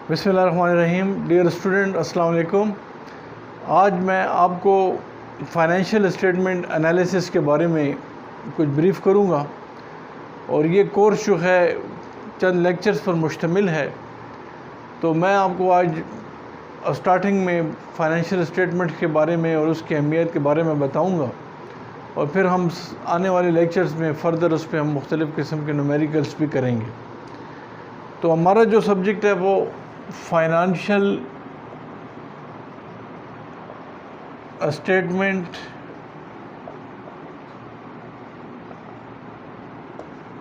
बिस्मिल्लाहिर्रहमानिर्रहीम। Dear student, अस्सलाम वालेकुम। आज मैं आपको फाइनेंशियल स्टेटमेंट एनालिसिस के बारे में कुछ ब्रीफ़ करूंगा और ये कोर्स जो है चंद लेक्चर्स पर मुश्तमिल है। तो मैं आपको आज स्टार्टिंग में फाइनेंशियल स्टेटमेंट के बारे में और उसकी अहमियत के बारे में बताऊंगा और फिर हम आने वाले लेक्चर्स में फ़र्दर उस पर हम मुख्तलिफ़ किस्म के न्यूमेरिकल्स भी करेंगे। तो हमारा जो सब्जेक्ट है वो फाइनेंशियल स्टेटमेंट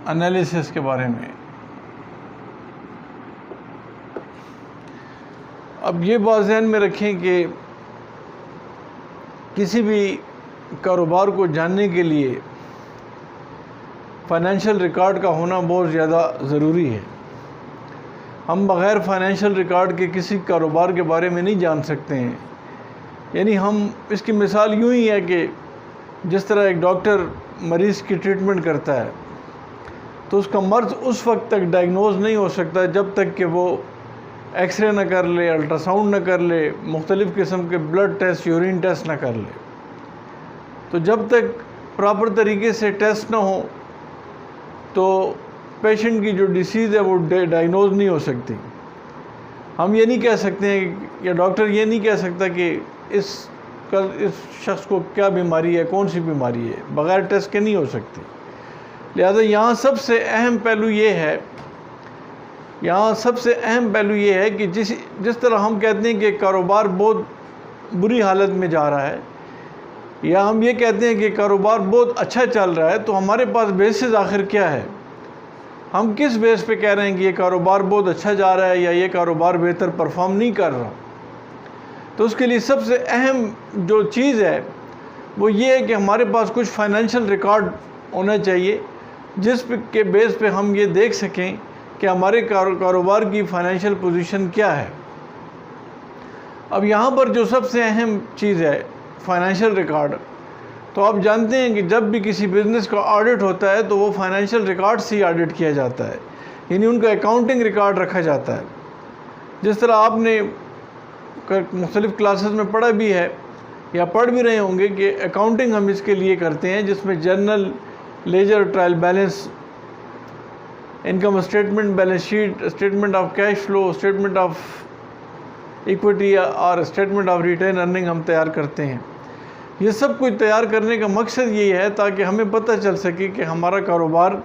एनालिसिस के बारे में। अब ये बात ज़हन में रखें कि किसी भी कारोबार को जानने के लिए फाइनेंशियल रिकॉर्ड का होना बहुत ज़्यादा ज़रूरी है। हम बग़ैर फाइनेंशियल रिकॉर्ड के किसी कारोबार के बारे में नहीं जान सकते हैं। यानी हम इसकी मिसाल यूँ ही है कि जिस तरह एक डॉक्टर मरीज़ की ट्रीटमेंट करता है तो उसका मर्ज़ उस वक्त तक डायग्नोज नहीं हो सकता जब तक कि वो एक्सरे न कर ले, अल्ट्रासाउंड न कर ले, मुख्तलिफ़ किस्म के ब्लड टेस्ट, यूरिन टेस्ट न कर ले। तो जब तक प्रॉपर तरीके से टेस्ट ना हो तो पेशेंट की जो डिसीज़ है वो डायग्नोज नहीं हो सकती। हम ये नहीं कह सकते हैं या डॉक्टर ये नहीं कह सकता कि इस शख्स को क्या बीमारी है, कौन सी बीमारी है, बग़ैर टेस्ट के नहीं हो सकती। लिहाजा यहाँ सबसे अहम पहलू ये है कि जिस तरह हम कहते हैं कि कारोबार बहुत बुरी हालत में जा रहा है या हम ये कहते हैं कि कारोबार बहुत अच्छा चल रहा है, तो हमारे पास बेसिस आखिर क्या है? हम किस बेस पे कह रहे हैं कि ये कारोबार बहुत अच्छा जा रहा है या ये कारोबार बेहतर परफॉर्म नहीं कर रहा? तो उसके लिए सबसे अहम जो चीज़ है वो ये है कि हमारे पास कुछ फाइनेंशियल रिकॉर्ड होना चाहिए जिस के बेस पे हम ये देख सकें कि हमारे कारोबार की फ़ाइनेंशियल पोजीशन क्या है। अब यहाँ पर जो सबसे अहम चीज़ है फाइनेंशियल रिकॉर्ड, तो आप जानते हैं कि जब भी किसी बिज़नेस का ऑडिट होता है तो वो फाइनेंशियल रिकॉर्ड से ही ऑडिट किया जाता है, यानी उनका अकाउंटिंग रिकॉर्ड रखा जाता है। जिस तरह आपने मुख्तलिफ़ क्लासेस में पढ़ा भी है या पढ़ भी रहे होंगे कि अकाउंटिंग हम इसके लिए करते हैं जिसमें journal, ledger, trial balance, income statement, balance sheet, statement of cash flow, statement of equity और स्टेटमेंट ऑफ रिटेन अर्निंग हम तैयार करते हैं। ये सब कुछ तैयार करने का मकसद यही है ताकि हमें पता चल सके कि हमारा कारोबार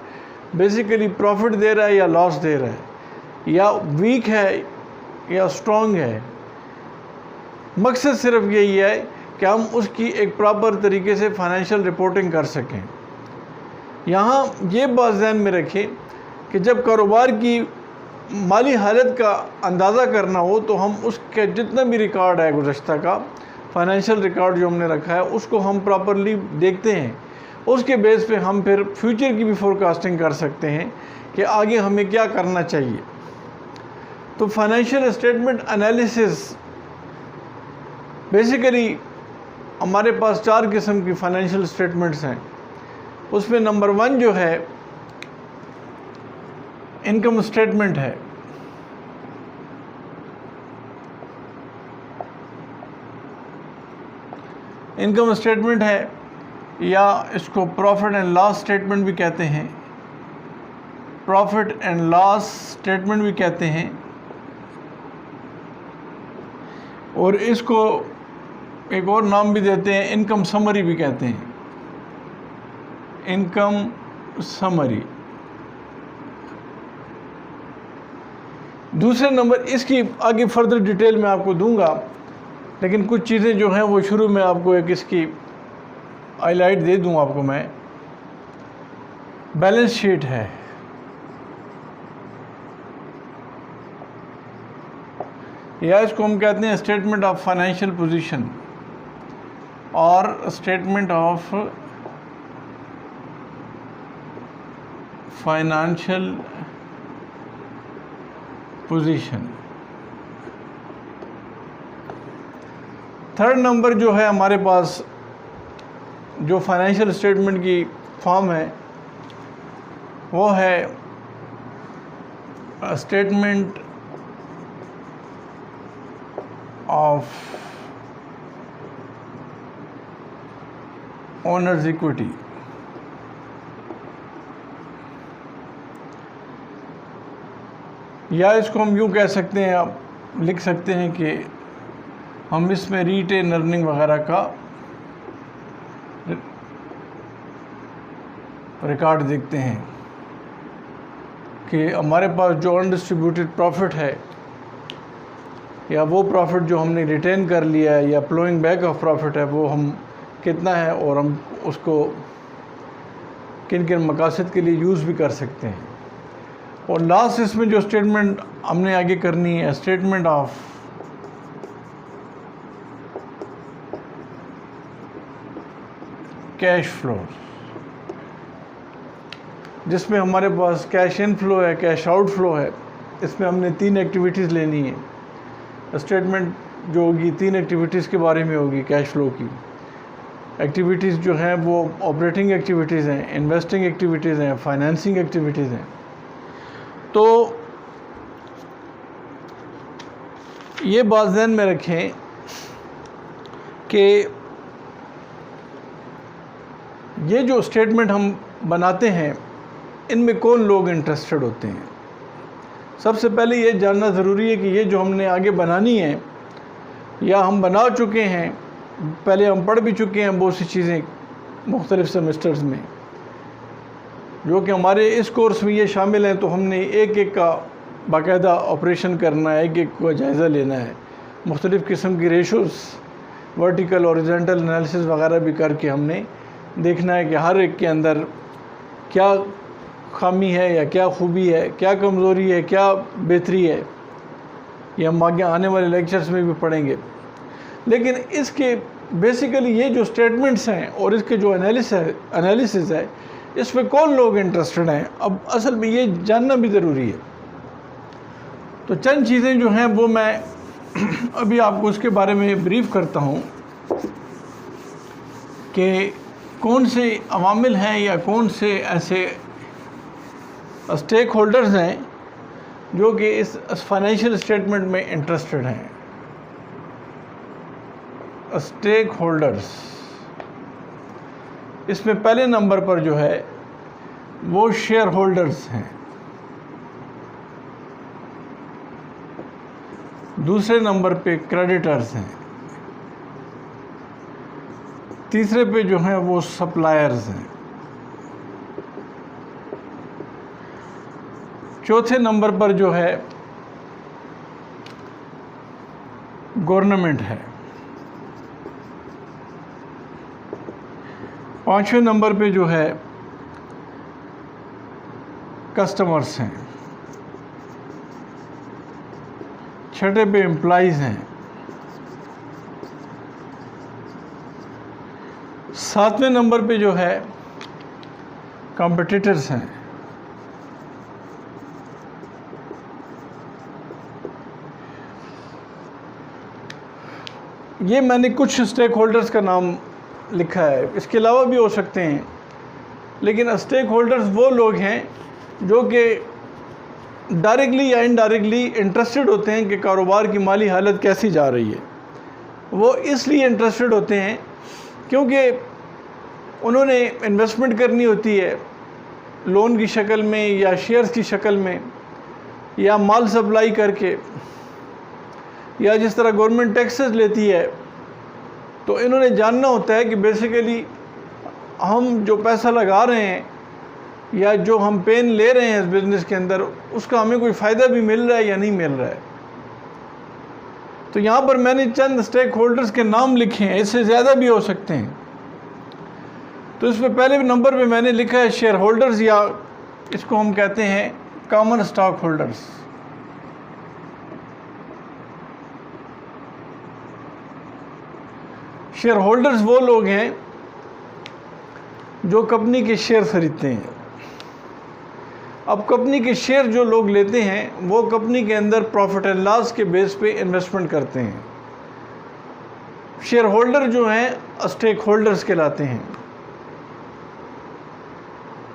बेसिकली प्रॉफिट दे रहा है या लॉस दे रहा है, या वीक है या स्ट्रॉन्ग है। मकसद सिर्फ यही है कि हम उसकी एक प्रॉपर तरीके से फाइनेंशियल रिपोर्टिंग कर सकें। यहाँ ये बात ध्यान में रखें कि जब कारोबार की माली हालत का अंदाज़ा करना हो तो हम उसके जितना भी रिकॉर्ड है गुज़श्ता का फाइनेंशियल रिकॉर्ड जो हमने रखा है उसको हम प्रॉपरली देखते हैं। उसके बेस पे हम फिर फ्यूचर की भी फोरकास्टिंग कर सकते हैं कि आगे हमें क्या करना चाहिए। तो फाइनेंशियल स्टेटमेंट एनालिसिस बेसिकली हमारे पास 4 किस्म की फाइनेंशियल स्टेटमेंट्स हैं। उसमें नंबर 1 जो है इनकम स्टेटमेंट है। इनकम स्टेटमेंट है या इसको प्रॉफिट एंड लॉस स्टेटमेंट भी कहते हैं, प्रॉफिट एंड लॉस स्टेटमेंट भी कहते हैं, और इसको एक और नाम भी देते हैं, इनकम समरी भी कहते हैं, इनकम समरी। दूसरे नंबर, इसकी आगे फर्दर डिटेल में आपको दूंगा, लेकिन कुछ चीज़ें जो हैं वो शुरू में आपको एक इसकी हाईलाइट दे दूं आपको मैं। बैलेंस शीट है, या इसको हम कहते हैं स्टेटमेंट ऑफ फाइनेंशियल पोजीशन और statement of financial position. Third number जो है हमारे पास जो फाइनेंशियल स्टेटमेंट की फॉर्म है वो है a statement of owner's equity. या इसको हम यूँ कह सकते हैं, आप लिख सकते हैं कि हम इसमें रिटेन अर्निंग वगैरह का रिकॉर्ड देखते हैं कि हमारे पास जो अनडिस्ट्रीब्यूटेड प्रॉफिट है या वो प्रॉफिट जो हमने रिटेन कर लिया है या फ्लोइंग बैक ऑफ प्रॉफिट है वो हम कितना है और हम उसको किन किन मकासद के लिए यूज़ भी कर सकते हैं। और लास्ट इसमें जो स्टेटमेंट हमने आगे करनी है, स्टेटमेंट ऑफ कैश फ्लो, जिसमें हमारे पास कैश इनफ्लो है, कैश आउटफ्लो है। इसमें हमने 3 एक्टिविटीज़ लेनी है। स्टेटमेंट जो होगी 3 एक्टिविटीज़ के बारे में होगी कैश फ्लो की। एक्टिविटीज़ जो हैं वो ऑपरेटिंग एक्टिविटीज़ हैं, इन्वेस्टिंग एक्टिविटीज़ हैं, फाइनेंसिंग एक्टिविटीज़ हैं। तो ये बात ध्यान में रखें कि ये जो स्टेटमेंट हम बनाते हैं इनमें कौन लोग इंटरेस्टेड होते हैं। सबसे पहले ये जानना ज़रूरी है कि ये जो हमने आगे बनानी है या हम बना चुके हैं, पहले हम पढ़ भी चुके हैं बहुत सी चीज़ें मुख्तलिफ़ सेमेस्टर्स में, जो कि हमारे इस कोर्स में ये शामिल हैं। तो हमने एक एक का बाकायदा ऑपरेशन करना है, एक एक का जायज़ा लेना है, मुख्तलिफ़ किस्म की रेशोज़, वर्टिकल हॉरिजॉन्टल एनालिसिस वगैरह भी करके हमने देखना है कि हर एक के अंदर क्या खामी है या क्या खूबी है, क्या कमज़ोरी है, क्या बेहतरी है। ये हम आगे आने वाले लेक्चर्स में भी पढ़ेंगे। लेकिन इसके बेसिकली ये जो स्टेटमेंट्स हैं और इसके जो एनालिसिस है इसमें कौन लोग इंटरेस्टेड हैं, अब असल में ये जानना भी ज़रूरी है। तो चंद चीज़ें जो हैं वो मैं अभी आपको उसके बारे में ब्रीफ करता हूँ कि कौन से अवामिल हैं या कौन से ऐसे स्टेक होल्डर्स हैं जो कि इस फाइनेंशियल स्टेटमेंट में इंटरेस्टेड हैं। स्टेक होल्डर्स, इसमें पहले नंबर पर जो है वो शेयर होल्डर्स हैं, दूसरे नंबर पे क्रेडिटर्स हैं, तीसरे पे जो हैं वो सप्लायर्स हैं, चौथे नंबर पर जो है गवर्नमेंट है, पांचवें नंबर पे जो है कस्टमर्स हैं, छठे पे एम्प्लॉइज़ हैं, सातवें नंबर पे जो है कॉम्पिटिटर्स हैं, ये मैंने कुछ स्टेक होल्डर्स का नाम लिखा है, इसके अलावा भी हो सकते हैं। लेकिन स्टेक होल्डर्स वो लोग हैं जो कि डायरेक्टली या इनडायरेक्टली इंटरेस्टेड होते हैं कि कारोबार की माली हालत कैसी जा रही है। वो इसलिए इंटरेस्टेड होते हैं क्योंकि उन्होंने इन्वेस्टमेंट करनी होती है लोन की शक्ल में या शेयर्स की शक्ल में या माल सप्लाई करके, या जिस तरह गवर्नमेंट टैक्सेस लेती है। तो इन्होंने जानना होता है कि बेसिकली हम जो पैसा लगा रहे हैं या जो हम पेन ले रहे हैं इस बिज़नेस के अंदर, उसका हमें कोई फ़ायदा भी मिल रहा है या नहीं मिल रहा है। तो यहाँ पर मैंने चंद स्टेक होल्डर्स के नाम लिखे हैं, इससे ज़्यादा भी हो सकते हैं। तो इसमें पहले नंबर पे मैंने लिखा है शेयर होल्डर्स, या इसको हम कहते हैं common stock holders. Share holders वो लोग हैं जो कंपनी के शेयर खरीदते हैं। अब कंपनी के शेयर जो लोग लेते हैं वो कंपनी के अंदर प्रॉफिट एंड लॉस के बेस पे इन्वेस्टमेंट करते हैं। शेयर होल्डर जो हैं स्टेक होल्डर्स कहलाते हैं।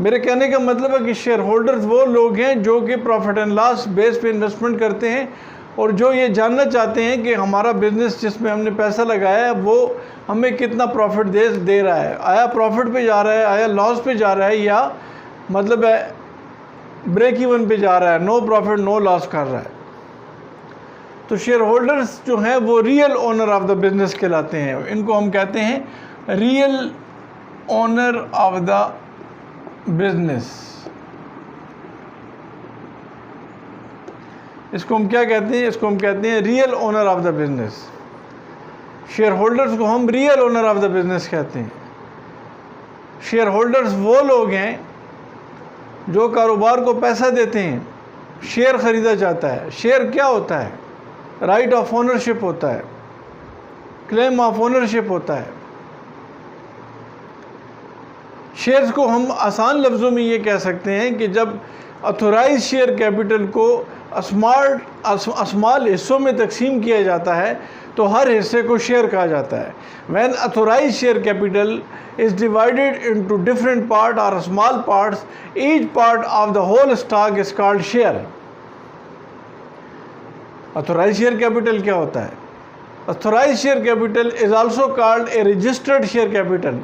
मेरे कहने का मतलब है कि शेयर होल्डर्स वो लोग हैं जो कि प्रॉफिट एंड लॉस बेस पे इन्वेस्टमेंट करते हैं और जो ये जानना चाहते हैं कि हमारा बिज़नेस जिसमें हमने पैसा लगाया है वो हमें कितना प्रॉफिट दे रहा है, आया प्रॉफिट पे जा रहा है, आया लॉस पे जा रहा है, या मतलब है ब्रेक इवन पे जा रहा है, नो प्रॉफिट नो लॉस कर रहा है। तो शेयर होल्डर्स जो हैं वो real owner of the business कहलाते हैं। इनको हम कहते हैं real owner of the business. इसको हम क्या कहते हैं? इसको हम कहते हैं real owner of the business. Share holders को हम real owner of the business कहते हैं। शेयर होल्डर्स वो लोग हैं जो कारोबार को पैसा देते हैं, शेयर ख़रीदा जाता है। शेयर क्या होता है? राइट ऑफ ओनरशिप होता है, क्लेम ऑफ ओनरशिप होता है। शेयर्स को हम आसान लफ्ज़ों में ये कह सकते हैं कि जब अथोराइज शेयर कैपिटल को स्मॉल हिस्सों में तकसीम किया जाता है तो हर हिस्से को शेयर कहा जाता है। When authorized share capital is divided into different part और small parts, each part of the whole stock is called share. Authorized share capital क्या होता है? Authorized share capital is also called a registered share capital.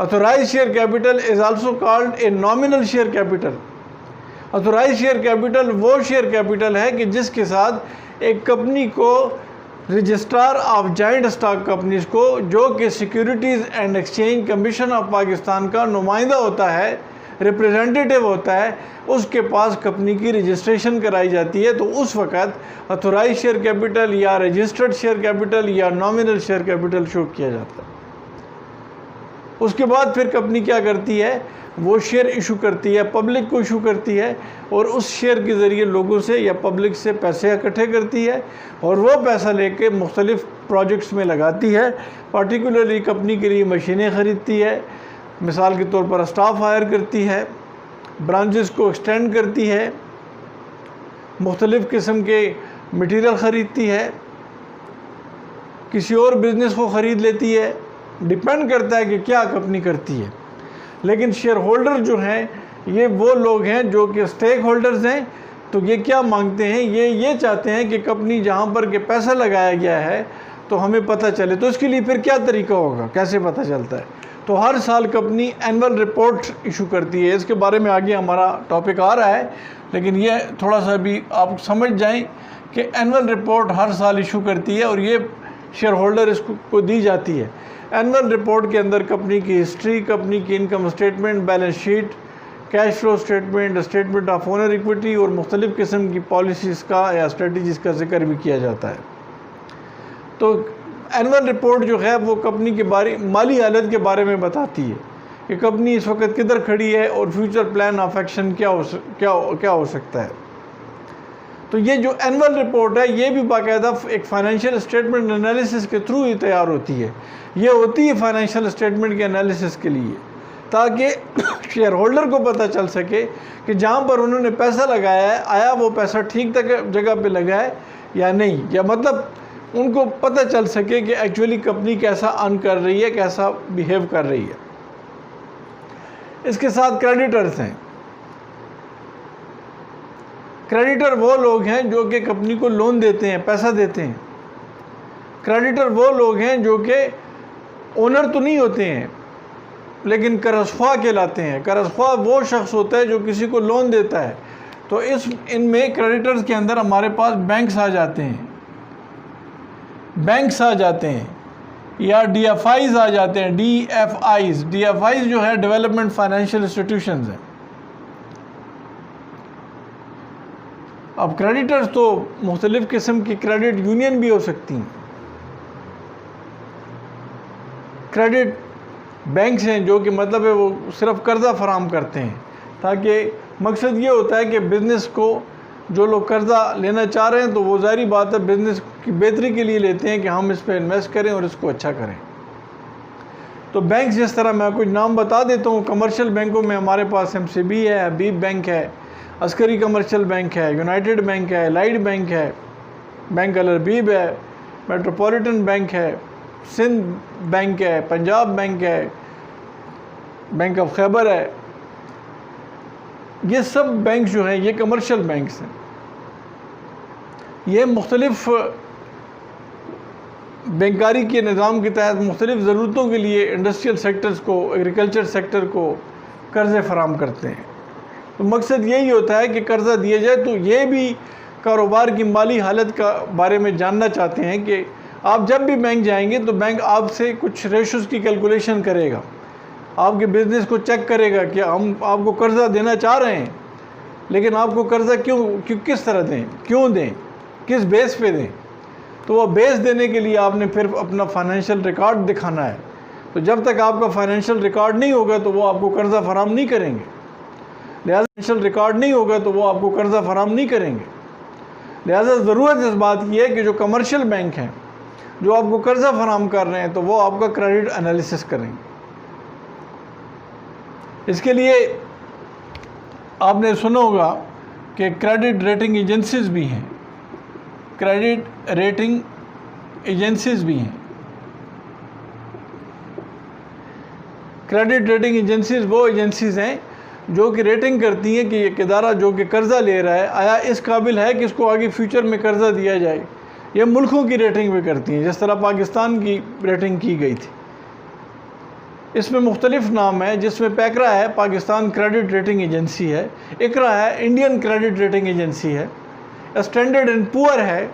Authorized share capital is also called a nominal share capital. Authorized share capital वो share capital है कि जिसके साथ एक company को registrar of joint stock companies को, जो कि securities and exchange commission of Pakistan का नुमाइंदा होता है, रिप्रेजेंटेटिव होता है, उसके पास कंपनी की रजिस्ट्रेशन कराई जाती है। तो उस वक़्त अथोराइज शेयर कैपिटल या रजिस्टर्ड शेयर कैपिटल या नॉमिनल शेयर कैपिटल शो किया जाता है। उसके बाद फिर कंपनी क्या करती है? वो शेयर इशू करती है, पब्लिक को इशू करती है और उस शेयर के ज़रिए लोगों से या पब्लिक से पैसे इकट्ठे करती है और वो पैसा लेके मुख्तलिफ़ प्रोजेक्ट्स में लगाती है। पार्टिकुलरली कंपनी के लिए मशीनें ख़रीदती है, मिसाल के तौर पर स्टाफ हायर करती है, ब्रांचेस को एक्सटेंड करती है, मुख्तलिफ़ किस्म के मटीरियल ख़रीदती है, किसी और बिज़नेस को ख़रीद लेती है। डिपेंड करता है कि क्या कंपनी करती है। लेकिन शेयर होल्डर जो हैं ये वो लोग हैं जो कि स्टेक होल्डर्स हैं। तो ये क्या मांगते हैं? ये चाहते हैं कि कंपनी जहाँ पर के पैसा लगाया गया है तो हमें पता चले। तो इसके लिए फिर क्या तरीका होगा, कैसे पता चलता है? तो हर साल कंपनी एनुअल रिपोर्ट इशू करती है। इसके बारे में आगे हमारा टॉपिक आ रहा है, लेकिन ये थोड़ा सा भी आप समझ जाएं कि एनुअल रिपोर्ट हर साल इशू करती है और ये शेयर होल्डर इसको दी जाती है। एनुअल रिपोर्ट के अंदर कंपनी की हिस्ट्री, कंपनी की income statement, balance sheet, cash flow statement, statement of owner equity और मुख्तलिफ़ किस्म की पॉलिसीज़ का या स्ट्रेटजीज़ का जिक्र भी किया जाता है। तो एनुअल रिपोर्ट जो है वो कंपनी के माली हालत के बारे में बताती है कि कंपनी इस वक्त किधर खड़ी है और फ्यूचर प्लान ऑफ एक्शन क्या हो सकता है। तो ये जो एनुअल रिपोर्ट है ये भी बाकायदा एक फाइनेंशियल स्टेटमेंट एनालिसिस के थ्रू ही तैयार होती है। ये होती है फाइनेंशियल स्टेटमेंट के एनालिसिस के लिए, ताकि शेयर होल्डर को पता चल सके कि जहाँ पर उन्होंने पैसा लगाया है आया वो पैसा ठीक जगह पे लगा है या नहीं, या मतलब उनको पता चल सके कि एक्चुअली कंपनी कैसा अर्न कर रही है, कैसा बिहेव कर रही है। इसके साथ क्रेडिटर्स हैं। क्रेडिटर वो लोग हैं जो कि कंपनी को लोन देते हैं, पैसा देते हैं। क्रेडिटर वो लोग हैं जो कि ओनर तो नहीं होते हैं लेकिन कर्ज़ख्वाह कहलाते हैं। कर्ज़ख्वाह वो शख्स होता है जो किसी को लोन देता है। तो इनमें क्रेडिटर्स के अंदर हमारे पास बैंक्स आ जाते हैं, या DFIs आ जाते हैं। DFIs जो है डेवलपमेंट फाइनेंशियल इंस्टीट्यूशंस हैं। अब क्रेडिटर्स तो मुख्तलिफ़ किस्म की क्रेडिट यूनियन भी हो सकती हैं। क्रेडिट बैंक्स हैं जो कि मतलब है वो सिर्फ कर्ज़ा फराम करते हैं, ताकि मकसद ये होता है कि बिज़नेस को जो लोग कर्ज़ा लेना चाह रहे हैं तो वो ज़ाहिर बात है बिज़नेस की बेहतरी के लिए लेते हैं कि हम इस पर इन्वेस्ट करें और इसको अच्छा करें। तो बैंक जिस तरह मैं कुछ नाम बता देता हूँ। कमर्शियल बैंकों में हमारे पास MCB है, हबीब बैंक है, अस्करी कमर्शियल बैंक है, यूनाइटेड बैंक है, लाइट बैंक है, बैंक अल हबीब है, मेट्रोपॉलिटन बैंक है, सिंध बैंक है, पंजाब बैंक है, बैंक ऑफ खैबर है, ये सब बैंक जो हैं ये कमर्शियल बैंक्स हैं। ये मुख्तलिफ बैंकारी के निज़ाम के तहत मुख्तलिफ ज़रूरतों के लिए इंडस्ट्रियल सेक्टर्स को, एग्रीकल्चर सेक्टर को कर्ज़े फराम करते हैं। तो मकसद यही होता है कि कर्ज़ा दिया जाए। तो ये भी कारोबार की माली हालत का बारे में जानना चाहते हैं कि आप जब भी बैंक जाएंगे तो बैंक आपसे कुछ रेशोज़ की कैलकुलेशन करेगा, आपके बिज़नेस को चेक करेगा कि हम आपको कर्ज़ा देना चाह रहे हैं, लेकिन आपको कर्ज़ा क्यों किस तरह दें, क्यों दें, किस बेस पे दें। तो वो बेस देने के लिए आपने फिर अपना फाइनेंशियल रिकॉर्ड दिखाना है। तो जब तक आपका फाइनेंशियल रिकॉर्ड नहीं होगा तो वो आपको कर्ज़ा फराम नहीं करेंगे। लिहाजा फाइनेंशियल रिकॉर्ड नहीं होगा तो वो आपको कर्ज़ा फराम नहीं करेंगे। लिहाजा ज़रूरत इस बात की है कि जो कमर्शियल बैंक हैं जो आपको कर्ज़ा फराम कर रहे हैं तो वो आपका क्रेडिट एनालिसिस करेंगे। इसके लिए आपने सुना होगा कि क्रेडिट रेटिंग एजेंसीज भी हैं, क्रेडिट रेटिंग एजेंसीज भी हैं। क्रेडिट रेटिंग एजेंसीज वो एजेंसीज हैं जो कि रेटिंग करती हैं कि ये इदारा जो कि कर्ज़ा ले रहा है आया इस काबिल है कि इसको आगे फ्यूचर में कर्ज़ा दिया जाए। ये मुल्कों की रेटिंग भी करती हैं, जिस तरह पाकिस्तान की रेटिंग की गई थी। इसमें मुख्तलिफ नाम है, जिसमें पैकरा है, पाकिस्तान क्रेडिट रेटिंग एजेंसी है, इकरा है, इंडियन क्रेडिट रेटिंग एजेंसी है, स्टैंडर्ड एंड पुअर है,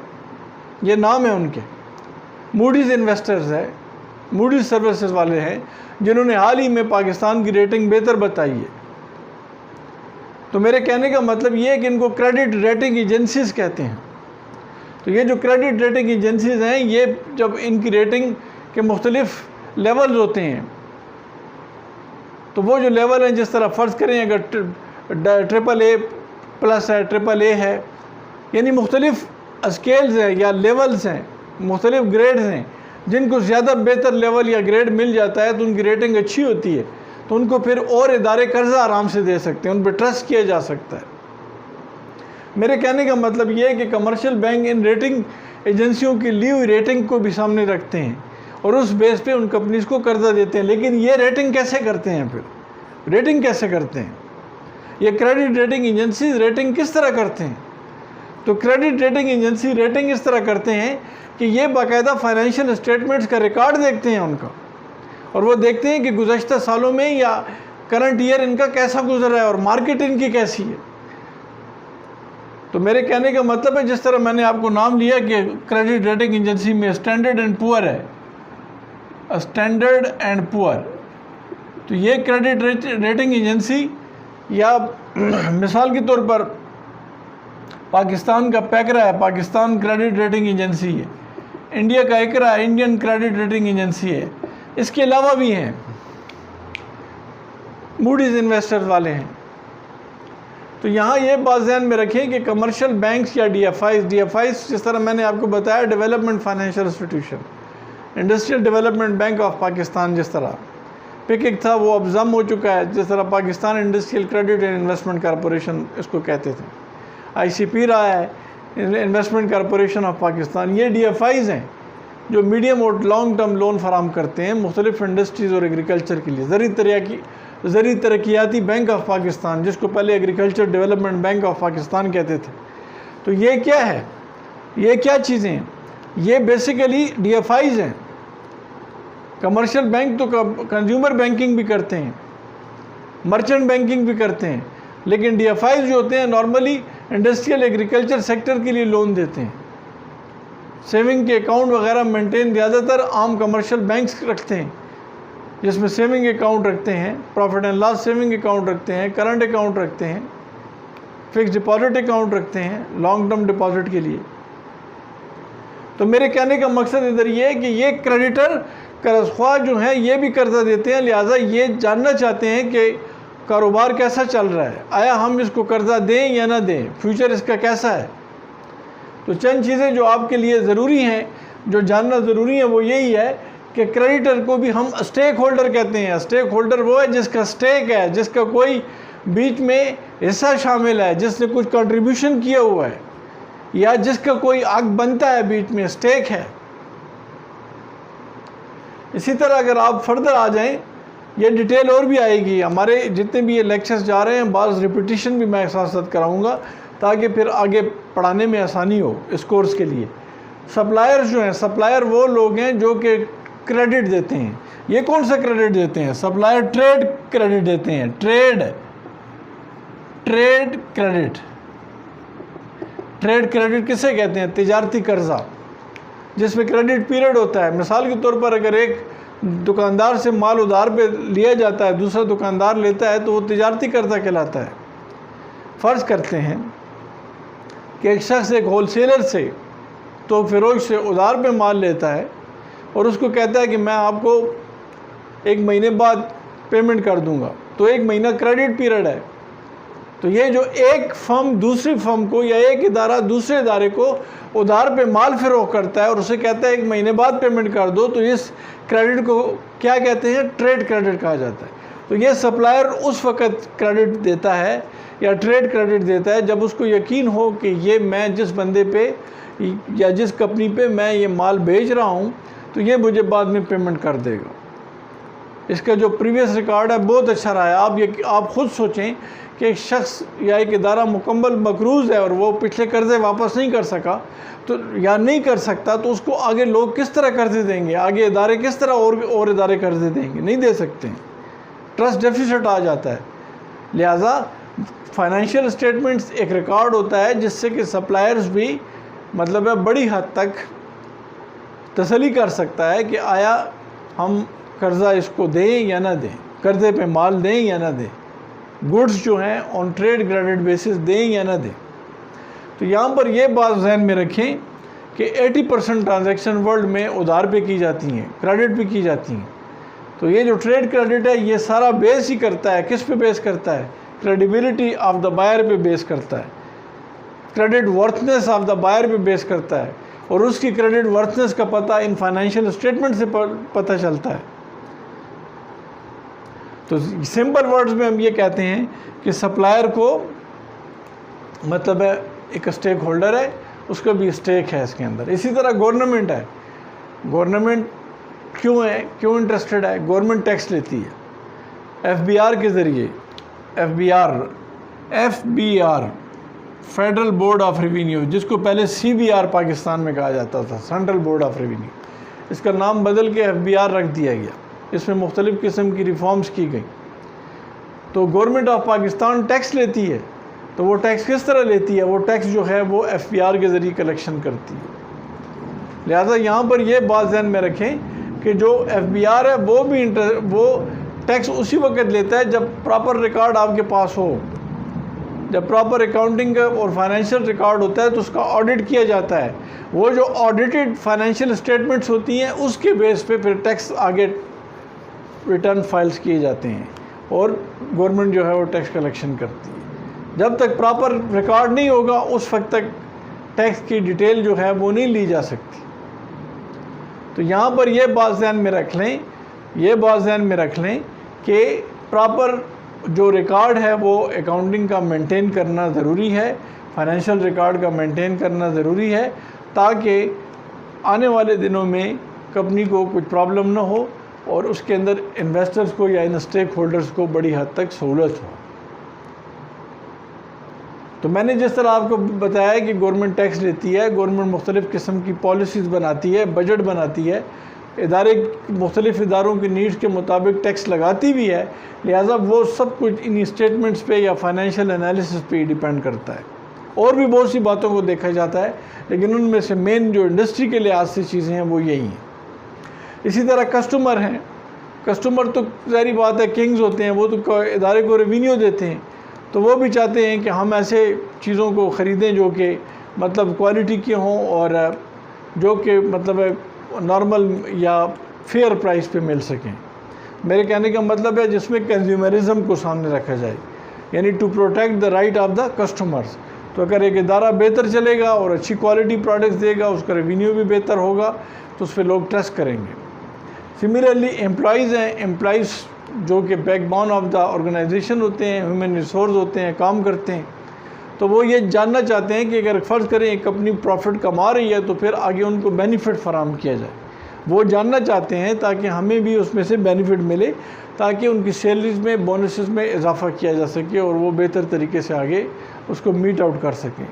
ये नाम है उनके, मूडीज़ इन्वेस्टर्स है, मूडीज़ सर्विसेज वाले हैं जिन्होंने हाल ही में पाकिस्तान की रेटिंग बेहतर बताई है। तो मेरे कहने का मतलब ये है कि इनको क्रेडिट रेटिंग एजेंसीज कहते हैं। तो ये जो क्रेडिट रेटिंग एजेंसीज हैं ये जब इनकी रेटिंग के मुख्तलिफ लेवल्स होते हैं तो वो जो लेवल हैं, जिस तरह फ़र्ज़ करें अगर AAA+ है, AAA है, यानी मुख्तलिफ स्केल्स हैं या लेवल्स हैं, मुख्तलिफ ग्रेड्स हैं, जिनको ज़्यादा बेहतर लेवल या ग्रेड मिल जाता है तो उनकी रेटिंग अच्छी होती है, तो उनको फिर और इदारे कर्ज़ा आराम से दे सकते हैं, उन पर ट्रस्ट किया जा सकता है। मेरे कहने का मतलब ये है कि कमर्शियल बैंक इन रेटिंग एजेंसियों की ली हुई रेटिंग को भी सामने रखते हैं और उस बेस पे उन कंपनीज़ को कर्ज़ा देते हैं। लेकिन ये रेटिंग कैसे करते हैं, फिर रेटिंग कैसे करते हैं ये क्रेडिट रेटिंग एजेंसी रेटिंग किस तरह करते हैं? तो क्रेडिट रेटिंग एजेंसी रेटिंग इस तरह करते हैं कि ये बाकायदा फाइनेंशियल स्टेटमेंट्स का रिकॉर्ड देखते हैं उनका, और वो देखते हैं कि गुज़श्ता सालों में या करंट ईयर इनका कैसा गुजरा है और मार्केट इनकी कैसी है। तो मेरे कहने का मतलब है, जिस तरह मैंने आपको नाम लिया कि क्रेडिट रेटिंग एजेंसी में स्टैंडर्ड एंड पुअर है, स्टैंडर्ड एंड पुअर, तो ये क्रेडिट रेटिंग एजेंसी या मिसाल के तौर पर पाकिस्तान का पैकरा है, पाकिस्तान क्रेडिट रेटिंग एजेंसी है, इंडिया का इकरा है, इंडियन क्रेडिट रेटिंग एजेंसी है, इसके अलावा भी हैं मूडीज़ इन्वेस्टर्स वाले हैं। तो यहाँ ये बात ध्यान में रखें कि कमर्शियल बैंक्स या DFIs जिस तरह मैंने आपको बताया, development financial institution, industrial development bank of Pakistan जिस तरह पिक था वो अब जम हो चुका है, जिस तरह Pakistan industrial credit and investment corporation इसको कहते थे, ICP रहा है, इन्वेस्टमेंट कॉरपोरेशन ऑफ पाकिस्तान। ये DFIs हैं जो मीडियम और लॉन्ग टर्म लोन फराम करते हैं मुख्तलिफ इंडस्ट्रीज़ और एग्रीकल्चर के लिए। ज़री तरक्याती बैंक ऑफ पाकिस्तान, जिसको पहले agriculture development bank of Pakistan कहते थे। तो ये क्या है, ये क्या चीज़ें हैं? ये बेसिकली DFIs हैं। कमर्शियल बैंक तो कंज्यूमर बैंकिंग भी करते हैं, मर्चेंट बैंकिंग भी करते हैं, लेकिन DFIs जो होते हैं नॉर्मली इंडस्ट्रियल एग्रीकल्चर सेक्टर के लिए लोन देते हैं। सेविंग के अकाउंट वगैरह मेंटेन ज़्यादातर आम कमर्शियल बैंक्स रखते हैं, जिसमें सेविंग अकाउंट रखते हैं, profit and loss saving account रखते हैं, करंट अकाउंट रखते हैं, फिक्स डिपॉजिट अकाउंट रखते हैं लॉन्ग टर्म डिपॉजिट के लिए। तो मेरे कहने का मकसद इधर ये है कि ये क्रेडिटर कर्ज़ख्वाह जो हैं ये भी कर्ज़ा देते हैं, लिहाजा ये जानना चाहते हैं कि कारोबार कैसा चल रहा है, आया हम इसको कर्ज़ा दें या ना दें, फ्यूचर इसका कैसा है। तो चंद चीज़ें जो आपके लिए ज़रूरी हैं, जो जानना ज़रूरी है, वो यही है कि क्रेडिटर को भी हम स्टेक होल्डर कहते हैं। स्टेक होल्डर वो है जिसका स्टेक है, जिसका कोई बीच में हिस्सा शामिल है, जिसने कुछ कंट्रीब्यूशन किया हुआ है या जिसका कोई हक बनता है, बीच में स्टेक है। इसी तरह अगर आप फर्दर आ जाएं ये डिटेल और भी आएगी, हमारे जितने भी ये लेक्चर्स जा रहे हैं बाज़ रिपीटिशन भी मैं साथ साथ कराऊँगा ताकि फिर आगे पढ़ाने में आसानी हो इस कोर्स के लिए। सप्लायर्स जो हैं, सप्लायर वो लोग हैं जो कि क्रेडिट देते हैं। ये कौन सा क्रेडिट देते हैं? सप्लायर ट्रेड क्रेडिट देते हैं। ट्रेड क्रेडिट, ट्रेड क्रेडिट किसे कहते हैं? तिजारती कर्जा, जिसमें क्रेडिट पीरियड होता है। मिसाल के तौर पर अगर एक दुकानदार से माल उधार पे लिया जाता है, दूसरा दुकानदार लेता है, तो वो तिजारती कर्जा कहलाता है। फ़र्ज़ करते हैं कि एक शख्स एक होलसेलर से तो फ़िरोज से उधार पे माल लेता है और उसको कहता है कि मैं आपको 1 महीने बाद पेमेंट कर दूंगा, तो 1 महीना क्रेडिट पीरियड है। तो ये जो एक फर्म दूसरी फर्म को या एक इदारा दूसरे इदारे को उधार पे माल फ़रोख्त करता है और उसे कहता है 1 महीने बाद पेमेंट कर दो, तो इस क्रेडिट को क्या कहते हैं? ट्रेड क्रेडिट कहा जाता है। तो ये सप्लायर उस वक़्त क्रेडिट देता है या ट्रेड क्रेडिट देता है जब उसको यकीन हो कि ये मैं जिस बंदे पे या जिस कंपनी पे मैं ये माल बेच रहा हूँ तो ये मुझे बाद में पेमेंट कर देगा। इसका जो प्रीवियस रिकॉर्ड है बहुत अच्छा रहा है। आप खुद सोचें कि एक शख्स या एक इदारा मुकम्मल मकरूज़ है और वो पिछले कर्ज़े वापस नहीं कर सका तो या नहीं कर सकता, तो उसको आगे लोग किस तरह कर्ज़े देंगे? आगे इदारे किस तरह और इदारे कर्ज़े देंगे? नहीं दे सकते हैं, ट्रस्ट डेफिसिट आ जाता है। लिहाजा फाइनेंशियल स्टेटमेंट्स एक रिकॉर्ड होता है जिससे कि सप्लायर्स भी मतलब है बड़ी हद तक तसल्ली कर सकता है कि आया हम कर्ज़ा इसको दें या ना दें, कर्ज़े पे माल दें या ना दें, गुड्स जो हैं ऑन ट्रेड क्रेडिट बेसिस दें या ना दें। तो यहाँ पर ये बात ज़हन में रखें कि 80% ट्रांजैक्शन वर्ल्ड में उधार पे की जाती हैं, क्रेडिट पे की जाती हैं। तो ये जो ट्रेड क्रेडिट है ये सारा बेस ही करता है, किस पे बेस करता है? क्रेडिबिलिटी ऑफ द बायर पे बेस करता है, credit worthiness of the buyer पे बेस करता है, और उसकी क्रेडिट वर्थनेस का पता इन फाइनेंशियल स्टेटमेंट से पता चलता है। तो सिंपल वर्ड्स में हम ये कहते हैं कि सप्लायर को मतलब है एक स्टेक होल्डर है, उसका भी स्टेक है इसके अंदर। इसी तरह गवर्नमेंट है, गवर्नमेंट क्यों है, क्यों इंटरेस्टेड है? गवर्नमेंट टैक्स लेती है FBR के ज़रिए। FBR federal board of revenue, जिसको पहले CBR पाकिस्तान में कहा जाता था, सेंट्रल बोर्ड ऑफ रेवेन्यू, इसका नाम बदल के FBR रख दिया गया। इसमें मुख्तलिफ़ किस्म की रिफॉर्म्स की गई। तो गवर्नमेंट ऑफ पाकिस्तान टैक्स लेती है, तो वो टैक्स किस तरह लेती है? वो टैक्स जो है वो FBR के ज़रिए कलेक्शन करती है। लिहाजा यहाँ पर ये बात ध्यान में रखें कि जो FBR है वो टैक्स उसी वक्त लेता है जब प्रॉपर रिकॉर्ड आपके पास हो, जब प्रॉपर अकाउंटिंग और फाइनेंशियल रिकॉर्ड होता है तो उसका ऑडिट किया जाता है। वो जो ऑडिटेड फाइनेंशियल स्टेटमेंट्स होती हैं उसके बेस पे फिर टैक्स आगे रिटर्न फाइल्स किए जाते हैं और गवर्नमेंट जो है वो टैक्स कलेक्शन करती है। जब तक प्रॉपर रिकॉर्ड नहीं होगा उस वक्त तक टैक्स की डिटेल जो है वो नहीं ली जा सकती। तो यहाँ पर ये बात ध्यान में रख लें, कि प्रॉपर जो रिकॉर्ड है वो अकाउंटिंग का मेंटेन करना ज़रूरी है, फाइनेंशियल रिकॉर्ड का मेंटेन करना ज़रूरी है, ताकि आने वाले दिनों में कंपनी को कुछ प्रॉब्लम ना हो और उसके अंदर इन्वेस्टर्स को या इन स्टेक होल्डर्स को बड़ी हद तक सहूलत हो। तो मैंने जिस तरह आपको बताया कि गवर्नमेंट टैक्स लेती है, गवर्नमेंट मुख्तलिफ़ किस्म की पॉलिसीज़ बनाती है, बजट बनाती है, इदारे मुख्तलिफ़ इदारों की नीड्स के मुताबिक टैक्स लगाती भी है। लिहाजा वो सब कुछ इन स्टेटमेंट्स पे या फाइनेंशियल एनालिसिस पे डिपेंड करता है। और भी बहुत सी बातों को देखा जाता है, लेकिन उनमें से मेन जो इंडस्ट्री के लिहाज से चीज़ें हैं वो यही हैं। इसी तरह कस्टमर हैं, कस्टमर तो ज़ाहिर बात है किंग्स होते हैं, वो तो इदारे को रेवेन्यू देते हैं, तो वो भी चाहते हैं कि हम ऐसे चीज़ों को ख़रीदें जो कि मतलब क्वालिटी की हों और जो कि मतलब नॉर्मल या फेयर प्राइस पे मिल सकें। मेरे कहने का मतलब है जिसमें कंज्यूमरिज्म को सामने रखा जाए, यानी to protect the right of the customers. तो अगर एक इदारा बेहतर चलेगा और अच्छी क्वालिटी प्रोडक्ट्स देगा, उसका रेवेन्यू भी बेहतर होगा, तो उस पर लोग ट्रस्ट करेंगे। सिमिलरली एम्प्लॉइज़ हैं, एम्प्लॉइज़ जो कि बैकबोन ऑफ द ऑर्गेनाइजेशन होते हैं, ह्यूमन रिसोर्स होते हैं, काम करते हैं, तो वो ये जानना चाहते हैं कि अगर फ़र्ज़ करें एक कंपनी प्रॉफिट कमा रही है तो फिर आगे उनको बेनिफिट फराहम किया जाए। वो जानना चाहते हैं ताकि हमें भी उसमें से बेनिफिट मिले, ताकि उनकी सैलरीज में, बोनसेस में इजाफा किया जा सके और वो बेहतर तरीके से आगे उसको मीट आउट कर सकें।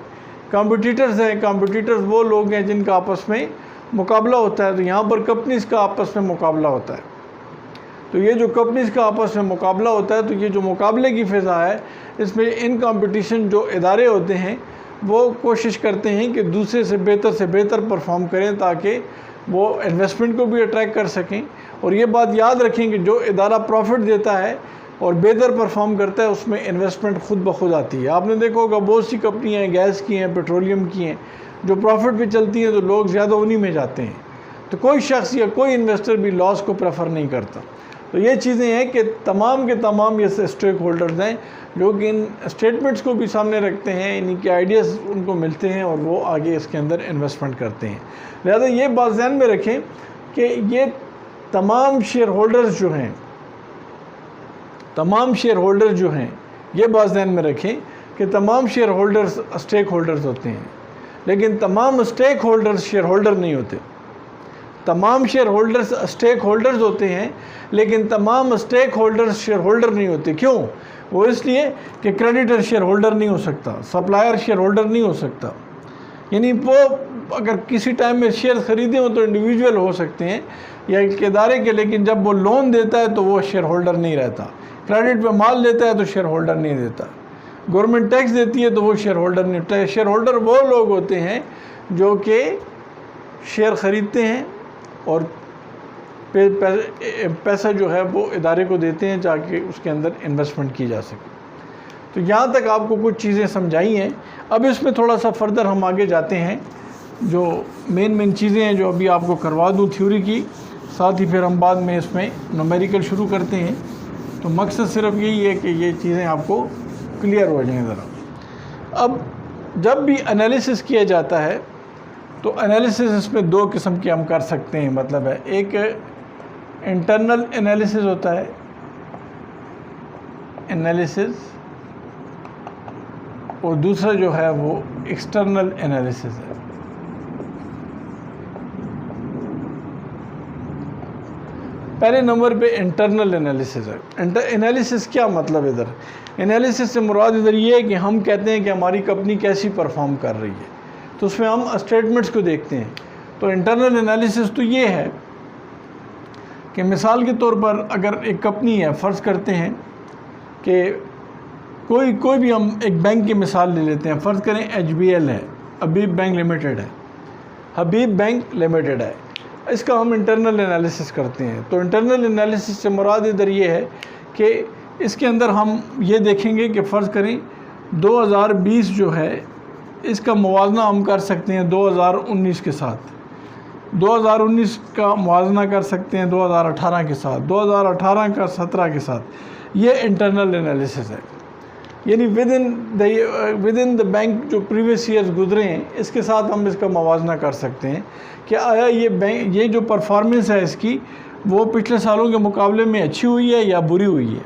कॉम्पिटिटर्स हैं, कॉम्पिटिटर्स वो लोग हैं जिनका आपस में मुकाबला होता है। तो यहाँ पर कंपनीज़ का आपस में मुकाबला होता है। तो ये जो कंपनीज़ का आपस में मुकाबला होता है, तो ये जो मुकाबले की फ़िज़ा है, इसमें इन कंपटीशन जो इदारे होते हैं वो कोशिश करते हैं कि दूसरे से बेहतर परफॉर्म करें ताकि वो इन्वेस्टमेंट को भी अट्रैक्ट कर सकें। और ये बात याद रखें कि जो इदारा प्रॉफिट देता है और बेहतर परफॉर्म करता है उसमें इन्वेस्टमेंट खुद ब खुद आती है। आपने देखा होगा बहुत सी कंपनियाँ हैं, गैस की हैं, पेट्रोलियम की हैं, जो प्रॉफिट पे चलती हैं तो लोग ज़्यादा उन्हीं में जाते हैं। तो कोई शख्स या कोई इन्वेस्टर भी लॉस को प्रेफर नहीं करता। तो ये चीज़ें हैं कि तमाम के तमाम ये स्टेक होल्डर्स हैं जो कि इन स्टेटमेंट्स को भी सामने रखते हैं, इनके आइडियाज़ उनको मिलते हैं और वो आगे इसके अंदर इन्वेस्टमेंट करते हैं। लिहाजा ये बात ध्यान में रखें कि ये तमाम शेयर होल्डर्स जो हैं, ये बात ध्यान में रखें कि तमाम शेयर होल्डर्स स्टेक होल्डर्स होते हैं, लेकिन तमाम स्टेक होल्डर्स शेयर होल्डर नहीं होते। तमाम शेयर होल्डर्स स्टेक होल्डर्स होते हैं, लेकिन तमाम स्टेक होल्डर्स शेयर होल्डर नहीं होते। क्यों? वो इसलिए कि क्रेडिटर शेयर होल्डर नहीं हो सकता, सप्लायर शेयर होल्डर नहीं हो सकता। यानी वो अगर किसी टाइम में शेयर ख़रीदे हो तो इंडिविजुअल हो सकते हैं या एक इदारे के, लेकिन जब वो लोन देता है तो वो शेयर होल्डर नहीं रहता। क्रेडिट पे माल लेता है तो शेयर होल्डर नहीं देता। गवर्नमेंट टैक्स देती है तो वो शेयर होल्डर नहीं होता। शेयर होल्डर वो लोग होते हैं जो कि शेयर ख़रीदते हैं और पैसा जो है वो इदारे को देते हैं ताकि उसके अंदर इन्वेस्टमेंट की जा सके। तो यहाँ तक आपको कुछ चीज़ें समझाई हैं। अब इसमें थोड़ा सा फर्दर हम आगे जाते हैं, जो मेन चीज़ें हैं जो अभी आपको करवा दूँ थ्योरी की, साथ ही फिर हम बाद में इसमें न्यूमेरिकल शुरू करते हैं। तो मकसद सिर्फ यही है कि ये चीज़ें आपको क्लियर हो जाएं ज़रा। अब जब भी एनालिसिस किया जाता है तो एनालिसिस इसमें दो किस्म के हम कर सकते हैं। मतलब है, एक इंटरनल एनालिसिस होता है, एनालिसिस, और दूसरा जो है वो एक्सटर्नल एनालिसिस है। पहले नंबर पे इंटरनल एनालिसिस है। एनालिसिस क्या मतलब इधर? एनालिसिस से मुराद इधर ये है कि हम कहते हैं कि हमारी कंपनी कैसी परफॉर्म कर रही है, तो उसमें हम स्टेटमेंट्स को देखते हैं। तो इंटरनल एनालिसिस तो ये है कि मिसाल के तौर पर अगर एक कंपनी है, फ़र्ज़ करते हैं कि कोई भी हम एक बैंक की मिसाल ले लेते हैं। फ़र्ज़ करें HBL है, हबीब बैंक लिमिटेड है, हबीब बैंक लिमिटेड है, इसका हम इंटरनल एनालिसिस करते हैं। तो इंटरनल एनालिसिस से मुराद इधर ये है कि इसके अंदर हम ये देखेंगे कि फ़र्ज़ करें 2020 जो है इसका मुवाजना हम कर सकते हैं 2019 के साथ, 2019 का मुवाजना कर सकते हैं 2018 के साथ, 2018 का 17 के साथ। ये इंटरनल एनालिसिस है। यानी विद इन द बैंक जो प्रीवियस ईयर्स गुजरे हैं इसके साथ हम इसका मुवाजना कर सकते हैं कि आया ये जो परफॉर्मेंस है इसकी वो पिछले सालों के मुकाबले में अच्छी हुई है या बुरी हुई है,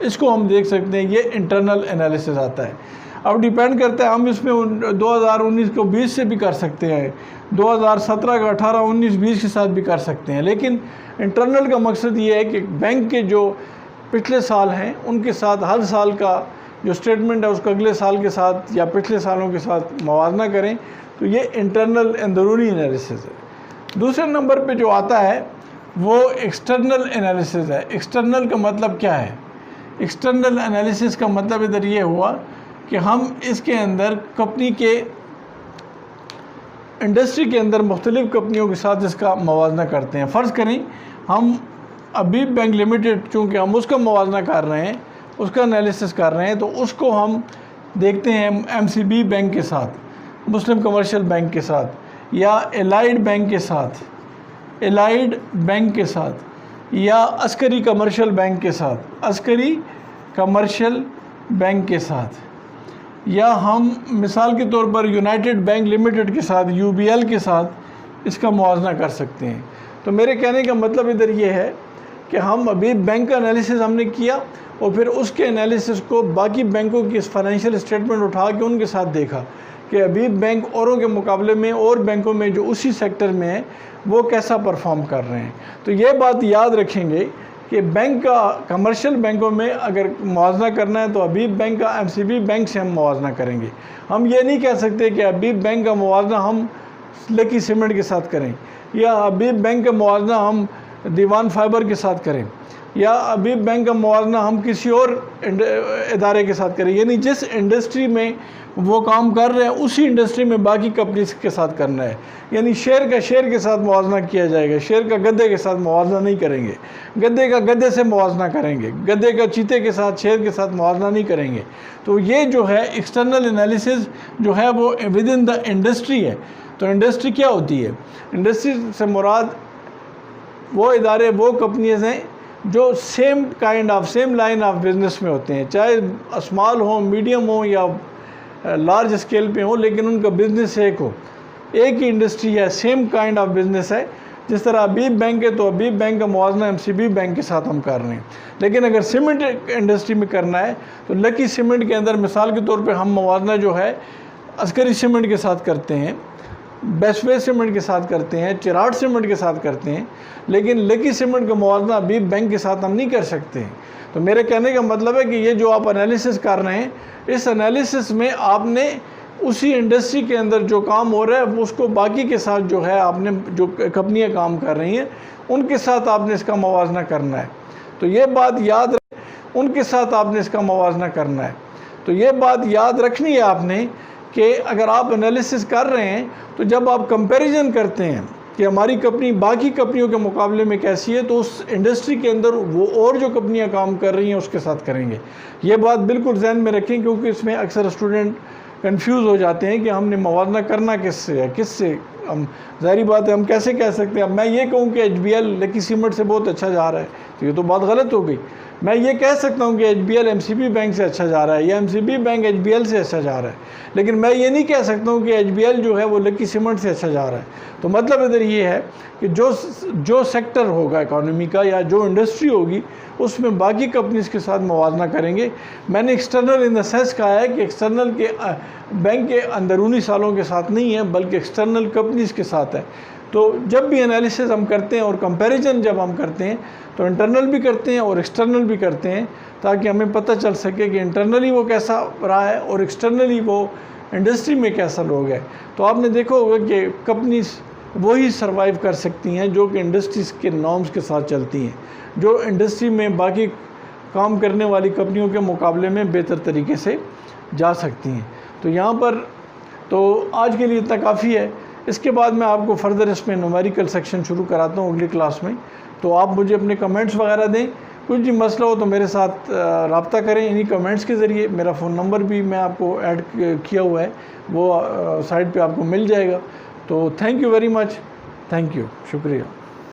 इसको हम देख सकते हैं। ये इंटरनल एनालिसिस आता है। अब डिपेंड करता है, हम इसमें 2019 को 20 से भी कर सकते हैं, 2017 का 18, 19, 20 के साथ भी कर सकते हैं। लेकिन इंटरनल का मकसद ये है कि बैंक के जो पिछले साल हैं उनके साथ हर साल का जो स्टेटमेंट है उसको अगले साल के साथ या पिछले सालों के साथ मुवाजना करें। तो ये इंटरनल अंदरूनी एनालिसिस है। दूसरे नंबर पे जो आता है वो एक्सटर्नल एनालिसिस है। एक्सटर्नल का मतलब क्या है? एक्सटर्नल एनालिसिस का मतलब इधर ये हुआ कि हम इसके अंदर कंपनी के इंडस्ट्री के अंदर मुख्तलिफ़ कंपनियों के साथ इसका मुवाजना करते हैं। फ़र्ज़ करें हम हबीब बैंक लिमिटेड, चूँकि हम उसका मुवाजना कर रहे हैं, उसका एनालिसिस कर रहे हैं, तो उसको हम देखते हैं MCB बैंक के साथ, मुस्लिम कमर्शियल बैंक के साथ, या एलाइड बैंक के साथ, एलाइड बैंक के साथ, या अस्करी कमर्शियल बैंक के साथ, अस्करी कमर्शियल बैंक के साथ, या हम मिसाल के तौर पर यूनाइटेड बैंक लिमिटेड के साथ, UBL के साथ इसका मुवाजना कर सकते हैं। तो मेरे कहने का मतलब इधर ये है कि हम अभी बैंक का एनालिसिस हमने किया और फिर उसके एनालिसिस को बाकी बैंकों की फाइनेंशियल स्टेटमेंट उठा के उनके साथ देखा कि अभी बैंक औरों के मुकाबले में और बैंकों में जो उसी सेक्टर में है वो कैसा परफॉर्म कर रहे हैं। तो ये बात याद रखेंगे कि बैंक का कमर्शियल बैंकों में अगर मुआवजा करना है तो हबीब बैंक का एमसीबी बैंक से हम मुआवजा करेंगे। हम ये नहीं कह सकते कि हबीब बैंक का मुआवजा हम लकी सीमेंट के साथ करें, या हबीब बैंक का मुआवजा हम दीवान फाइबर के साथ करें, या हबीब बैंक का मुआवजा हम किसी और इदारे के साथ करें। यानी जिस इंडस्ट्री में वो काम कर रहे हैं उसी इंडस्ट्री में बाकी कंपनीज के साथ करना है। यानी शेयर का शेयर के साथ मुआवजा किया जाएगा, शेयर का गद्दे के साथ मुआवजा नहीं करेंगे, गद्दे का गद्दे से मुआवजा करेंगे, गद्दे का चीते के साथ शेयर के साथ मुआवजा नहीं करेंगे। तो ये जो है एक्सटर्नल एनालिसिस जो है वो विद इन द इंडस्ट्री है। तो इंडस्ट्री क्या होती है? इंडस्ट्री से मुराद वो इदारे, वो कंपनीज हैं जो सेम लाइन ऑफ बिजनेस में होते हैं, चाहे स्मॉल हो, मीडियम हो या लार्ज स्केल पे हो, लेकिन उनका बिज़नेस एक हो, एक ही इंडस्ट्री है, सेम काइंड ऑफ बिज़नेस है। जिस तरह हबीब बैंक है तो हबीब बैंक का मुआवजा एमसीबी बैंक के साथ हम कर रहे हैं। लेकिन अगर सीमेंट इंडस्ट्री में करना है तो लकी सीमेंट के अंदर मिसाल के तौर पे हम मुआवजा जो है अस्करी सीमेंट के साथ करते हैं, बेस्टवे सीमेंट के साथ करते हैं, चिराट सीमेंट के साथ करते हैं, लेकिन लकी सीमेंट का मुआवजा हबीब बैंक के साथ हम नहीं कर सकते हैं। तो मेरे कहने का मतलब है कि ये जो आप एनालिसिस कर रहे हैं, इस एनालिसिस में आपने उसी इंडस्ट्री के अंदर जो काम हो रहा है उसको बाकी के साथ जो है आपने जो कंपनियां काम कर रही हैं उनके साथ आपने इसका मुवाजना करना है। तो ये बात याद उनके साथ आपने इसका मुवाजना करना है। तो ये बात याद रखनी है आपने कि अगर आप एनालिसिस कर रहे हैं तो जब आप कंपैरिजन करते हैं कि हमारी कंपनी बाकी कंपनियों के मुकाबले में कैसी है, तो उस इंडस्ट्री के अंदर वो और जो कंपनियां काम कर रही हैं उसके साथ करेंगे। ये बात बिल्कुल ज़हन में रखें, क्योंकि इसमें अक्सर स्टूडेंट कंफ्यूज हो जाते हैं कि हमने मुवाजना करना किससे है, किससे। हम ज़ाहिर बात है हम कैसे कह सकते हैं। अब मैं ये कहूँ कि HBL लकी सीमेंट से बहुत अच्छा जा रहा है तो ये तो बात गलत हो गई। मैं ये कह सकता हूँ कि HBL MCB बैंक से अच्छा जा रहा है या MCB बैंक HBL से अच्छा जा रहा है, लेकिन मैं ये नहीं कह सकता हूँ कि HBL जो है वो लकी सीमेंट से अच्छा जा रहा है। तो मतलब इधर ये है कि जो सेक्टर होगा इकॉनमी का या जो इंडस्ट्री होगी उसमें बाकी कंपनीज के साथ मुवाजना करेंगे। मैंने एक्सटर्नल इन द सेंस कहा है कि एक्सटर्नल के बैंक के अंदरूनी सालों के साथ नहीं है, बल्कि एक्सटर्नल कंपनीज के साथ है। तो जब भी एनालिसिस हम करते हैं और कंपैरिजन जब हम करते हैं तो इंटरनल भी करते हैं और एक्सटर्नल भी करते हैं, ताकि हमें पता चल सके कि इंटरनली वो कैसा रहा है और एक्सटर्नली वो इंडस्ट्री में कैसा लोग है। तो आपने देखा होगा कि कंपनीज वही सर्वाइव कर सकती हैं जो कि इंडस्ट्रीज़ के नॉर्म्स के साथ चलती हैं, जो इंडस्ट्री में बाकी काम करने वाली कंपनियों के मुकाबले में बेहतर तरीके से जा सकती हैं। तो यहाँ पर तो आज के लिए इतना काफ़ी है। इसके बाद मैं आपको फर्दर इसमें न्यूमेरिकल सेक्शन शुरू कराता हूँ अगली क्लास में। तो आप मुझे अपने कमेंट्स वगैरह दें, कुछ भी मसला हो तो मेरे साथ रब्ता करें इन्हीं कमेंट्स के ज़रिए। मेरा फ़ोन नंबर भी मैं आपको ऐड किया हुआ है, वो साइट पे आपको मिल जाएगा। तो thank you very much, thank you, शुक्रिया।